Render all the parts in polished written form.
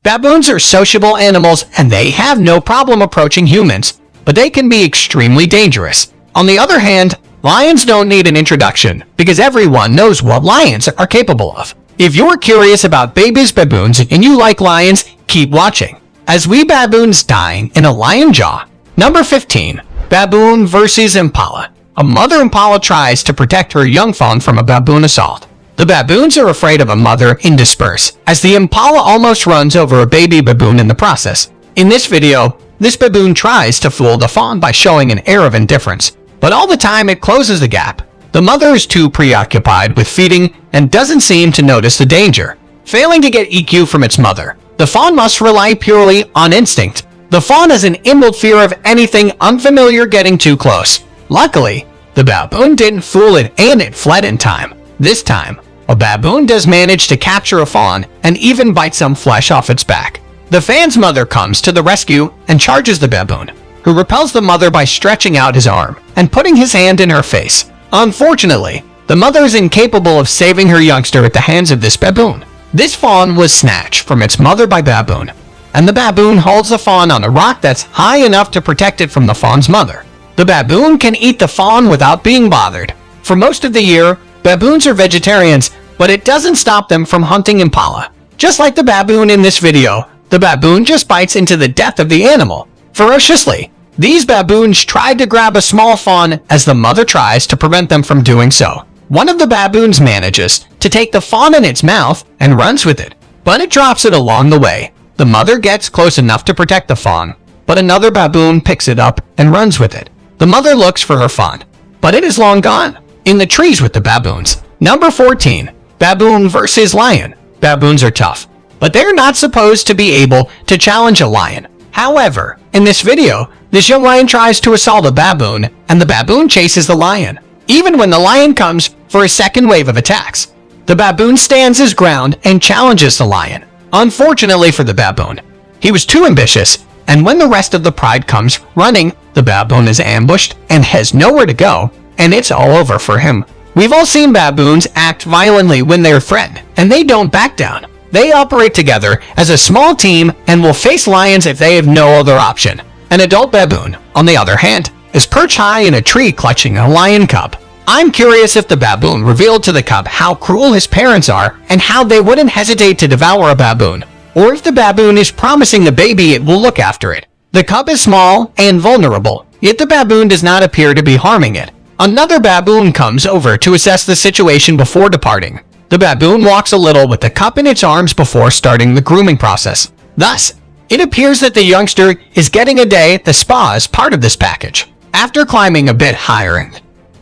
Baboons are sociable animals and they have no problem approaching humans, but they can be extremely dangerous. On the other hand, lions don't need an introduction because everyone knows what lions are capable of. If you're curious about babies baboons and you like lions, keep watching as we baboons dying in a lion jaw. Number 15. Baboon versus impala. A mother impala tries to protect her young fawn from a baboon assault. The baboons are afraid of a mother and disperse, as the impala almost runs over a baby baboon in the process. In this video, this baboon tries to fool the fawn by showing an air of indifference, but all the time it closes the gap. The mother is too preoccupied with feeding and doesn't seem to notice the danger. Failing to get EQ from its mother, the fawn must rely purely on instinct. The fawn has an inbuilt fear of anything unfamiliar getting too close. Luckily, the baboon didn't fool it and it fled in time. This time, a baboon does manage to capture a fawn and even bite some flesh off its back. The fawn's mother comes to the rescue and charges the baboon, who repels the mother by stretching out his arm and putting his hand in her face. Unfortunately, the mother is incapable of saving her youngster at the hands of this baboon. This fawn was snatched from its mother by baboon, and the baboon holds the fawn on a rock that's high enough to protect it from the fawn's mother. The baboon can eat the fawn without being bothered. For most of the year, baboons are vegetarians, but it doesn't stop them from hunting impala. Just like the baboon in this video, the baboon just bites into the death of the animal ferociously. These baboons tried to grab a small fawn as the mother tries to prevent them from doing so. One of the baboons manages to take the fawn in its mouth and runs with it, but it drops it along the way. The mother gets close enough to protect the fawn, but another baboon picks it up and runs with it. The mother looks for her fawn, but it is long gone in the trees with the baboons. Number 14. Baboon versus lion. Baboons are tough, but they're not supposed to be able to challenge a lion. However, in this video, this young lion tries to assault a baboon, and the baboon chases the lion. Even when the lion comes for a second wave of attacks, the baboon stands his ground and challenges the lion. Unfortunately for the baboon, he was too ambitious, and when the rest of the pride comes running, the baboon is ambushed and has nowhere to go, and it's all over for him. We've all seen baboons act violently when they're threatened, and they don't back down. They operate together as a small team and will face lions if they have no other option. An adult baboon, on the other hand, is perched high in a tree clutching a lion cub. I'm curious if the baboon revealed to the cub how cruel his parents are and how they wouldn't hesitate to devour a baboon, or if the baboon is promising the baby it will look after it. The cub is small and vulnerable, yet the baboon does not appear to be harming it. Another baboon comes over to assess the situation before departing. The baboon walks a little with the cub in its arms before starting the grooming process. Thus, it appears that the youngster is getting a day at the spa as part of this package. After climbing a bit higher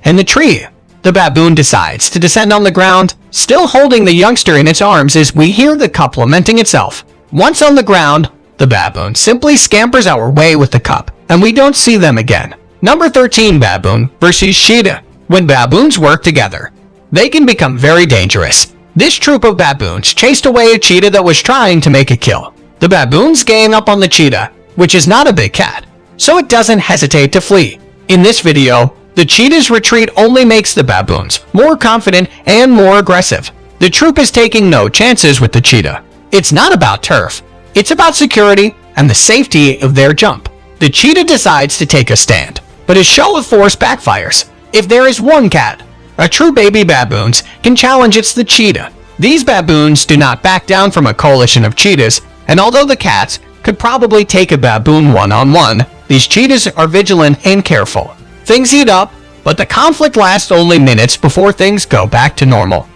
in the tree, the baboon decides to descend on the ground, still holding the youngster in its arms as we hear the cub lamenting itself. Once on the ground, the baboon simply scampers our way with the cub, and we don't see them again. Number 13. Baboon versus cheetah. When baboons work together, they can become very dangerous. This troop of baboons chased away a cheetah that was trying to make a kill. The baboons gang up on the cheetah, which is not a big cat, so it doesn't hesitate to flee. In this video, the cheetah's retreat only makes the baboons more confident and more aggressive. The troop is taking no chances with the cheetah. It's not about turf, it's about security and the safety of their jump. The cheetah decides to take a stand, but his show of force backfires. If there is one cat a true baby baboons can challenge, it's the cheetah. These baboons do not back down from a coalition of cheetahs, and although the cats could probably take a baboon one-on-one, these cheetahs are vigilant and careful. Things heat up, but the conflict lasts only minutes before things go back to normal.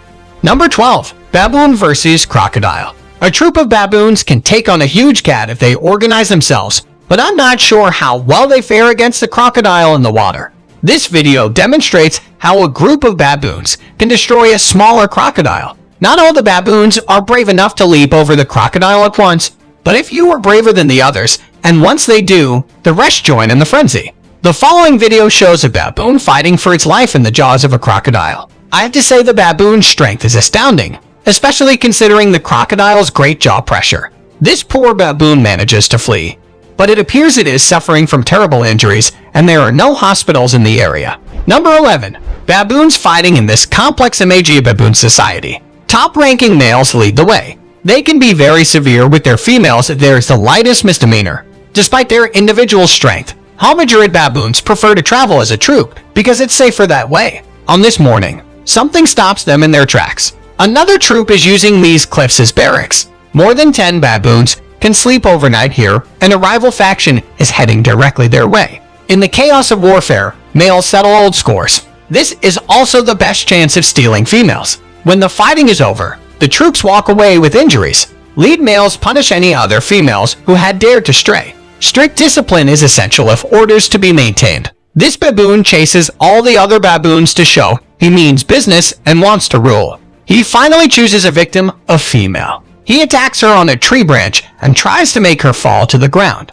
Number 12. Baboon versus crocodile. A troop of baboons can take on a huge cat if they organize themselves, but I'm not sure how well they fare against the crocodile in the water. This video demonstrates how a group of baboons can destroy a smaller crocodile. Not all the baboons are brave enough to leap over the crocodile at once, but if you are braver than the others, and once they do, the rest join in the frenzy. The following video shows a baboon fighting for its life in the jaws of a crocodile. I have to say the baboon's strength is astounding, especially considering the crocodile's great jaw pressure. This poor baboon manages to flee, but it appears it is suffering from terrible injuries and there are no hospitals in the area. Number 11. Baboons fighting in this complex Imagia baboon society. Top-ranking males lead the way. They can be very severe with their females if there is the lightest misdemeanor. Despite their individual strength, Hamadryad baboons prefer to travel as a troop because it's safer that way. On this morning, something stops them in their tracks. Another troop is using these cliffs as barracks. More than 10 baboons can sleep overnight here, and a rival faction is heading directly their way. In the chaos of warfare, males settle old scores. This is also the best chance of stealing females. When the fighting is over, the troops walk away with injuries. Lead males punish any other females who had dared to stray. Strict discipline is essential if orders to be maintained. This baboon chases all the other baboons to show he means business and wants to rule. He finally chooses a victim, a female. He attacks her on a tree branch and tries to make her fall to the ground.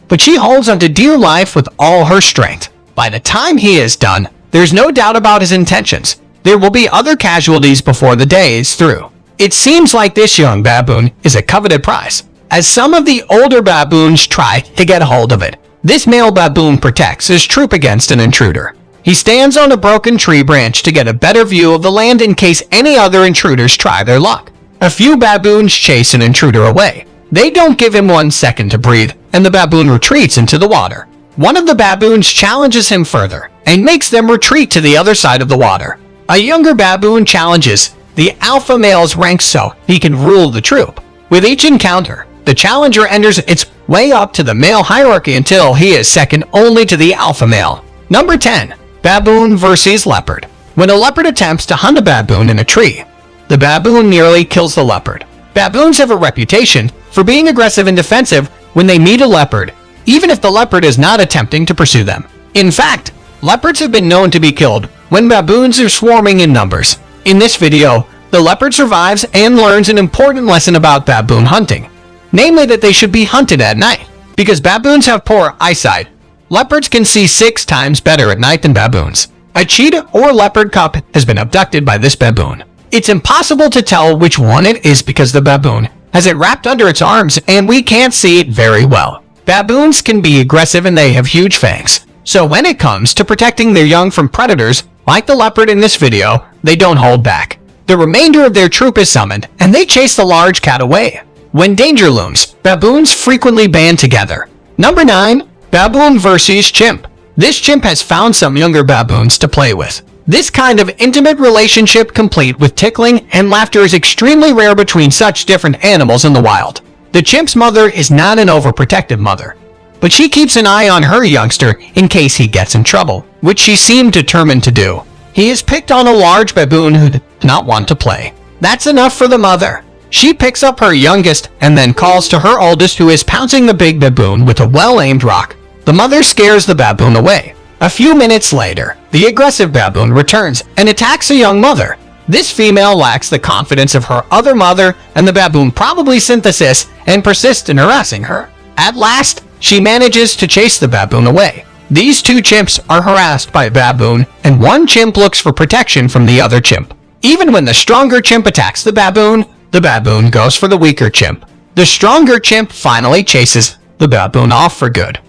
But she holds onto dear life with all her strength. By the time he is done, there's no doubt about his intentions. There will be other casualties before the day is through. It seems like this young baboon is a coveted prize, as some of the older baboons try to get a hold of it. This male baboon protects his troop against an intruder. He stands on a broken tree branch to get a better view of the land in case any other intruders try their luck. A few baboons chase an intruder away. They don't give him 1 second to breathe, and the baboon retreats into the water. One of the baboons challenges him further and makes them retreat to the other side of the water. A younger baboon challenges the alpha male's rank so he can rule the troop. With each encounter, the challenger enters its way up to the male hierarchy until he is second only to the alpha male. Number 10. Baboon versus leopard. When a leopard attempts to hunt a baboon in a tree, the baboon nearly kills the leopard. Baboons have a reputation for being aggressive and defensive when they meet a leopard, even if the leopard is not attempting to pursue them. In fact, leopards have been known to be killed when baboons are swarming in numbers. In this video, the leopard survives and learns an important lesson about baboon hunting, namely that they should be hunted at night. Because baboons have poor eyesight, leopards can see 6 times better at night than baboons. A cheetah or leopard cub has been abducted by this baboon. It's impossible to tell which one it is because the baboon has it wrapped under its arms and we can't see it very well. Baboons can be aggressive and they have huge fangs. So when it comes to protecting their young from predators, like the leopard in this video, they don't hold back. The remainder of their troop is summoned and they chase the large cat away. When danger looms, baboons frequently band together. Number 9. Baboon versus chimp. This chimp has found some younger baboons to play with. This kind of intimate relationship, complete with tickling and laughter, is extremely rare between such different animals in the wild. The chimp's mother is not an overprotective mother, but she keeps an eye on her youngster in case he gets in trouble, which she seemed determined to do. He has picked on a large baboon who did not want to play. That's enough for the mother. She picks up her youngest and then calls to her oldest, who is pouncing the big baboon with a well-aimed rock. The mother scares the baboon away. A few minutes later, the aggressive baboon returns and attacks a young mother. This female lacks the confidence of her other mother, and the baboon probably synthesis and persists in harassing her. At last, she manages to chase the baboon away. These 2 chimps are harassed by a baboon, and one chimp looks for protection from the other chimp. Even when the stronger chimp attacks the baboon goes for the weaker chimp. The stronger chimp finally chases the baboon off for good.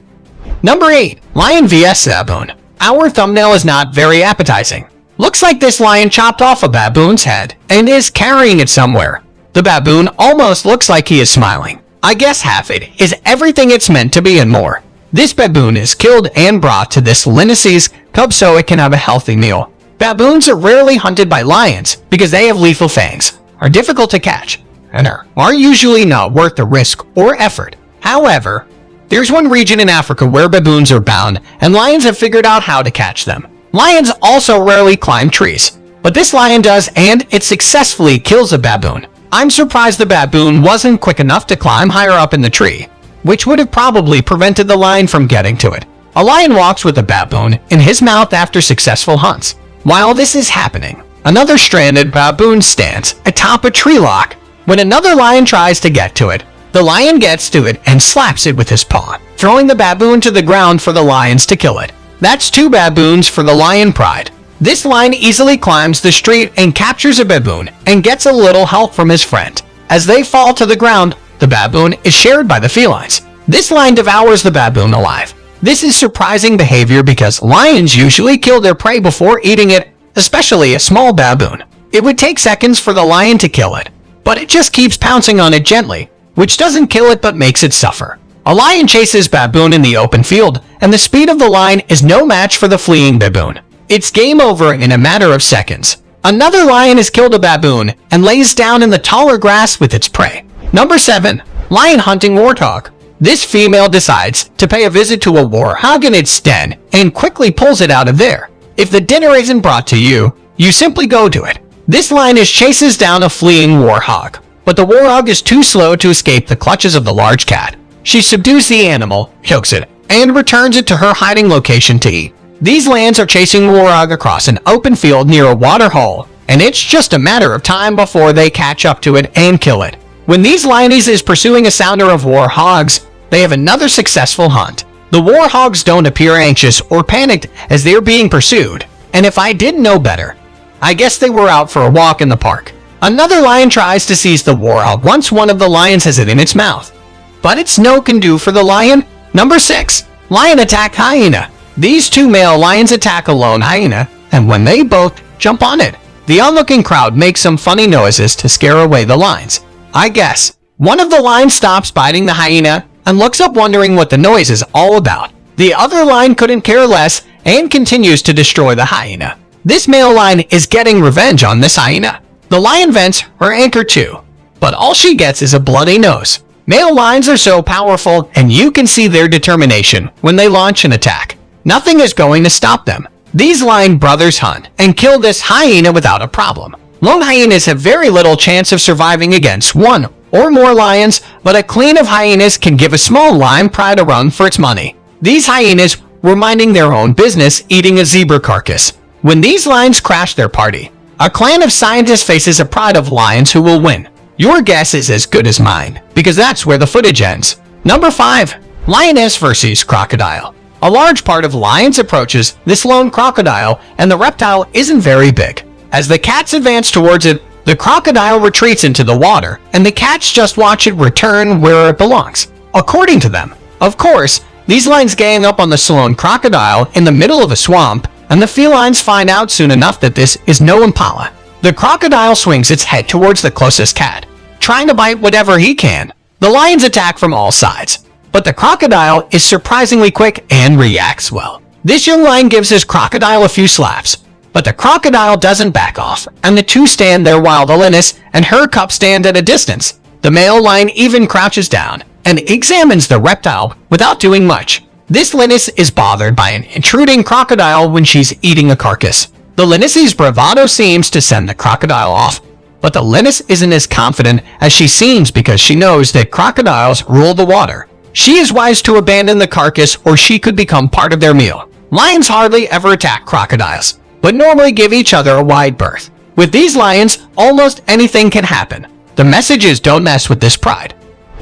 Number 8. Lion vs baboon. Our thumbnail is not very appetizing. Looks like this lion chopped off a baboon's head and is carrying it somewhere. The baboon almost looks like he is smiling. I guess half it is everything it's meant to be and more. This baboon is killed and brought to this lynx's cub so it can have a healthy meal. Baboons are rarely hunted by lions because they have lethal fangs, are difficult to catch, and are usually not worth the risk or effort. However, there's one region in Africa where baboons are bound, and lions have figured out how to catch them. Lions also rarely climb trees, but this lion does, and it successfully kills a baboon. I'm surprised the baboon wasn't quick enough to climb higher up in the tree, which would have probably prevented the lion from getting to it. A lion walks with a baboon in his mouth after successful hunts. While this is happening, another stranded baboon stands atop a tree log. When another lion tries to get to it, the lion gets to it and slaps it with his paw, throwing the baboon to the ground for the lions to kill it. That's 2 baboons for the lion pride. This lion easily climbs the street and captures a baboon and gets a little help from his friend. As they fall to the ground, the baboon is shared by the felines. This lion devours the baboon alive. This is surprising behavior because lions usually kill their prey before eating it, especially a small baboon. It would take seconds for the lion to kill it. but it just keeps pouncing on it gently, which doesn't kill it but makes it suffer. A lion chases baboon in the open field, and the speed of the lion is no match for the fleeing baboon. It's game over in a matter of seconds. Another lion has killed a baboon and lays down in the taller grass with its prey. Number 7. Lion hunting warthog. This female decides to pay a visit to a warthog in its den and quickly pulls it out of there. If the dinner isn't brought to you, you simply go to it. This lioness chases down a fleeing warthog, but the warthog is too slow to escape the clutches of the large cat. She subdues the animal, chokes it, and returns it to her hiding location to eat. These lions are chasing warthog across an open field near a water hole, and it's just a matter of time before they catch up to it and kill it. When these lioness is pursuing a sounder of warthogs, they have another successful hunt. The warthogs don't appear anxious or panicked as they are being pursued, and if I didn't know better, I guess they were out for a walk in the park. Another lion tries to seize the warthog once one of the lions has it in its mouth, but it's no can do for the lion. Number 6. Lion attack hyena. These two male lions attack a lone hyena, and when they both jump on it, the onlooking crowd makes some funny noises to scare away the lions. I guess one of the lions stops biting the hyena and looks up wondering what the noise is all about. The other lion couldn't care less and continues to destroy the hyena. This male lion is getting revenge on this hyena. The lion vents her anger too, but all she gets is a bloody nose. Male lions are so powerful, and you can see their determination when they launch an attack. Nothing is going to stop them. These lion brothers hunt and kill this hyena without a problem. Lone hyenas have very little chance of surviving against one or more lions, but a clan of hyenas can give a small lion pride a run for its money. These hyenas were minding their own business eating a zebra carcass when these lions crash their party. A clan of scientists faces a pride of lions who will win. Your guess is as good as mine, because that's where the footage ends. Number 5. Lioness versus crocodile. A large part of lions approaches this lone crocodile, and the reptile isn't very big. As the cats advance towards it, the crocodile retreats into the water, and the cats just watch it return where it belongs, according to them. Of course, these lions gang up on the lone crocodile in the middle of a swamp, and the felines find out soon enough that this is no impala. The crocodile swings its head towards the closest cat, trying to bite whatever he can. The lions attack from all sides, but the crocodile is surprisingly quick and reacts well. This young lion gives his crocodile a few slaps, but the crocodile doesn't back off, and the two stand there while the lioness and her cub stand at a distance. The male lion even crouches down and examines the reptile without doing much. This lioness is bothered by an intruding crocodile when she's eating a carcass. The lioness's bravado seems to send the crocodile off, but the lioness isn't as confident as she seems because she knows that crocodiles rule the water. She is wise to abandon the carcass or she could become part of their meal. Lions hardly ever attack crocodiles, but normally give each other a wide berth. With these lions, almost anything can happen. The message is don't mess with this pride.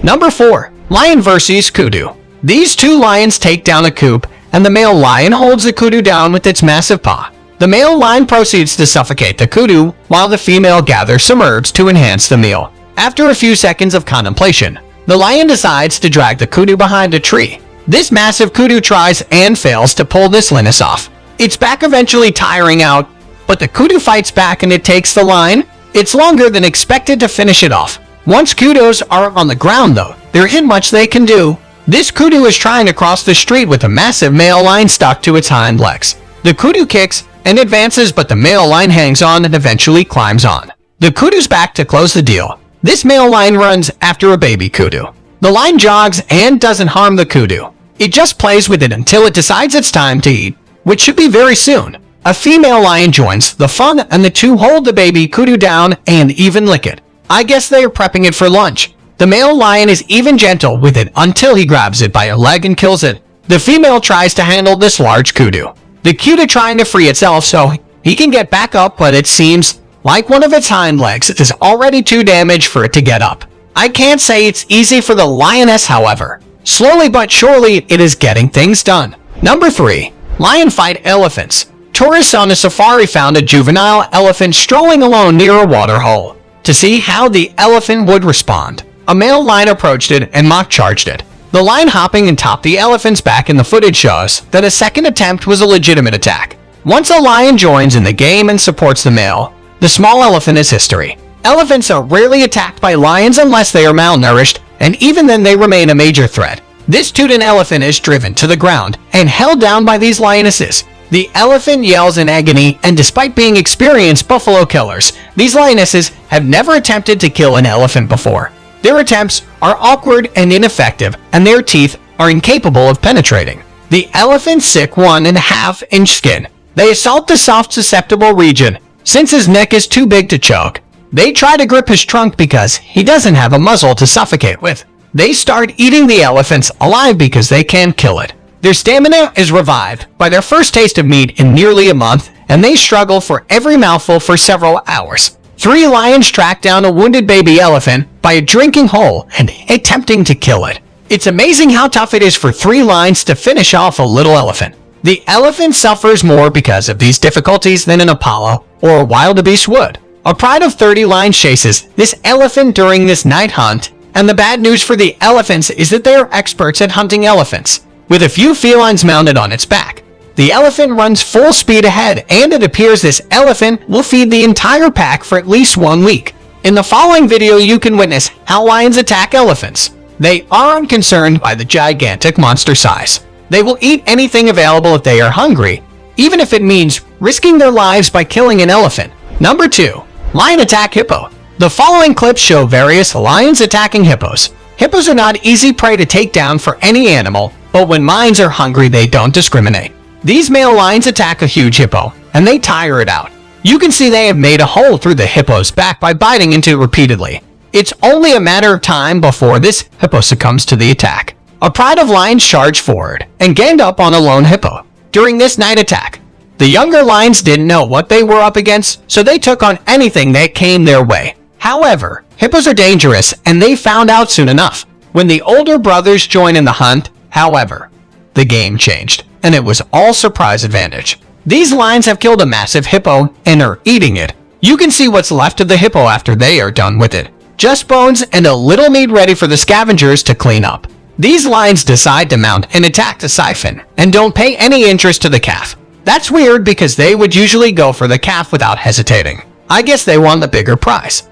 Number 4. Lion versus kudu. These two lions take down a coop, and the male lion holds the kudu down with its massive paw. The male lion proceeds to suffocate the kudu while the female gathers some herbs to enhance the meal. After a few seconds of contemplation, the lion decides to drag the kudu behind a tree. This massive kudu tries and fails to pull this lioness off. Its back eventually tiring out, but the kudu fights back and it takes the lion. It's longer than expected to finish it off. Once kudus are on the ground though, there isn't much they can do. This kudu is trying to cross the street with a massive male lion stuck to its hind legs. The kudu kicks and advances, but the male lion hangs on and eventually climbs on. The kudu's back to close the deal. This male lion runs after a baby kudu. The lion jogs and doesn't harm the kudu. It just plays with it until it decides it's time to eat, which should be very soon. A female lion joins the fun and the two hold the baby kudu down and even lick it. I guess they are prepping it for lunch. The male lion is even gentle with it until he grabs it by a leg and kills it. The female tries to handle this large kudu. The kudu trying to free itself so he can get back up, but it seems like one of its hind legs is already too damaged for it to get up. I can't say it's easy for the lioness, however. Slowly but surely it is getting things done. Number 3. Lion fight elephants. Tourists on a safari found a juvenile elephant strolling alone near a water hole. To see how the elephant would respond, a male lion approached it and mock charged it. The lion hopping and topped the elephant's back in the footage shows that a second attempt was a legitimate attack. Once a lion joins in the game and supports the male, the small elephant is history. Elephants are rarely attacked by lions unless they are malnourished, and even then they remain a major threat. This Teuton elephant is driven to the ground and held down by these lionesses. The elephant yells in agony, and despite being experienced buffalo killers, these lionesses have never attempted to kill an elephant before. Their attempts are awkward and ineffective, and their teeth are incapable of penetrating. The elephant's sick 1.5-inch skin. They assault the soft susceptible region. Since his neck is too big to choke, they try to grip his trunk because he doesn't have a muzzle to suffocate with. They start eating the elephants alive because they can't kill it. Their stamina is revived by their first taste of meat in nearly a month, and they struggle for every mouthful for several hours. 3 lions track down a wounded baby elephant by a drinking hole and attempting to kill it. It's amazing how tough it is for 3 lions to finish off a little elephant. The elephant suffers more because of these difficulties than an impala or a wildebeest would. A pride of 30 lions chases this elephant during this night hunt, and the bad news for the elephants is that they are experts at hunting elephants, with a few felines mounted on its back. The elephant runs full speed ahead, and it appears this elephant will feed the entire pack for at least 1 week. In the following video, you can witness how lions attack elephants. They are unconcerned by the gigantic monster size. They will eat anything available if they are hungry, even if it means risking their lives by killing an elephant. Number 2. Lion attack hippo. The following clips show various lions attacking hippos. Hippos are not easy prey to take down for any animal, but when lions are hungry, they don't discriminate. These male lions attack a huge hippo, and they tire it out. You can see they have made a hole through the hippo's back by biting into it repeatedly. It's only a matter of time before this hippo succumbs to the attack. A pride of lions charged forward and ganged up on a lone hippo. During this night attack, the younger lions didn't know what they were up against, so they took on anything that came their way. However, hippos are dangerous, and they found out soon enough. When the older brothers joined in the hunt, however, the game changed, and it was all surprise advantage. These lions have killed a massive hippo and are eating it. You can see what's left of the hippo after they are done with it. Just bones and a little meat ready for the scavengers to clean up. These lions decide to mount and attack the siphon, and don't pay any interest to the calf. That's weird because they would usually go for the calf without hesitating. I guess they want the bigger prize.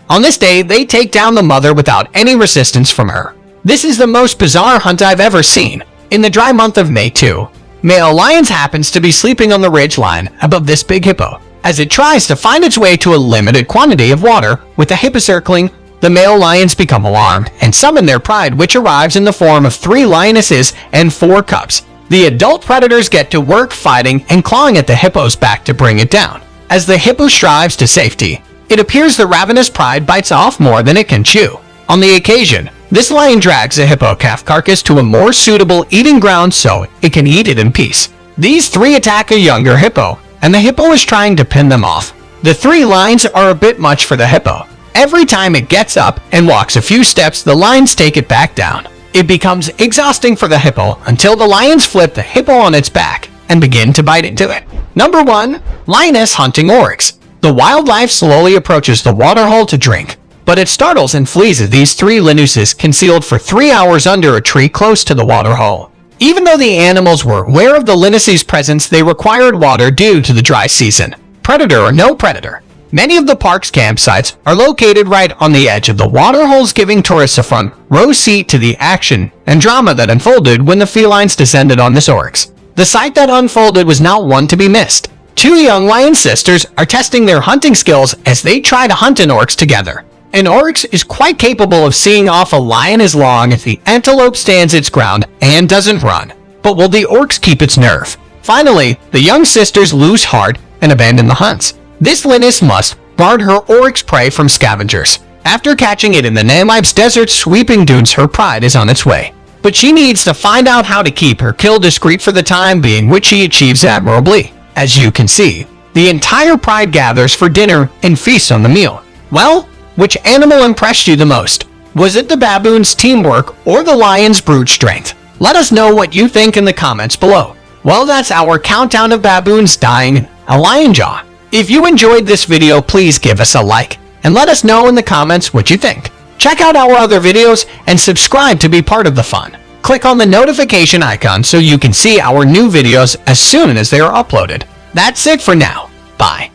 On this day, they take down the mother without any resistance from her. This is the most bizarre hunt I've ever seen. In the dry month of May 2, male lions happens to be sleeping on the ridge line above this big hippo. As it tries to find its way to a limited quantity of water, with the hippo circling, the male lions become alarmed and summon their pride, which arrives in the form of 3 lionesses and 4 cubs. The adult predators get to work fighting and clawing at the hippo's back to bring it down. As the hippo strives to safety, it appears the ravenous pride bites off more than it can chew. On the occasion, this lion drags the hippo calf carcass to a more suitable eating ground so it can eat it in peace. These 3 attack a younger hippo, and the hippo is trying to pin them off. The 3 lions are a bit much for the hippo. Every time it gets up and walks a few steps, the lions take it back down. It becomes exhausting for the hippo until the lions flip the hippo on its back and begin to bite into it. Number 1. Lioness hunting oryx. The wildlife slowly approaches the waterhole to drink, but it startles and flees at these 3 lionnesses concealed for 3 hours under a tree close to the waterhole. Even though the animals were aware of the lioness's presence, they required water due to the dry season. Predator or no predator. Many of the park's campsites are located right on the edge of the waterholes, giving tourists a front row seat to the action and drama that unfolded when the felines descended on this oryx. The sight that unfolded was not one to be missed. 2 young lion sisters are testing their hunting skills as they try to hunt an oryx together. An oryx is quite capable of seeing off a lion as long as the antelope stands its ground and doesn't run. But will the oryx keep its nerve? Finally, the young sisters lose heart and abandon the hunts. This lioness must guard her oryx prey from scavengers. After catching it in the Namib's desert sweeping dunes, her pride is on its way. But she needs to find out how to keep her kill discreet for the time being, which she achieves admirably. As you can see, the entire pride gathers for dinner and feasts on the meal. Well, which animal impressed you the most? Was it the baboon's teamwork or the lion's brute strength? Let us know what you think in the comments below. Well, that's our countdown of baboons dying a lion jaw. If you enjoyed this video, please give us a like and let us know in the comments what you think. Check out our other videos and subscribe to be part of the fun. Click on the notification icon so you can see our new videos as soon as they are uploaded. That's it for now. Bye.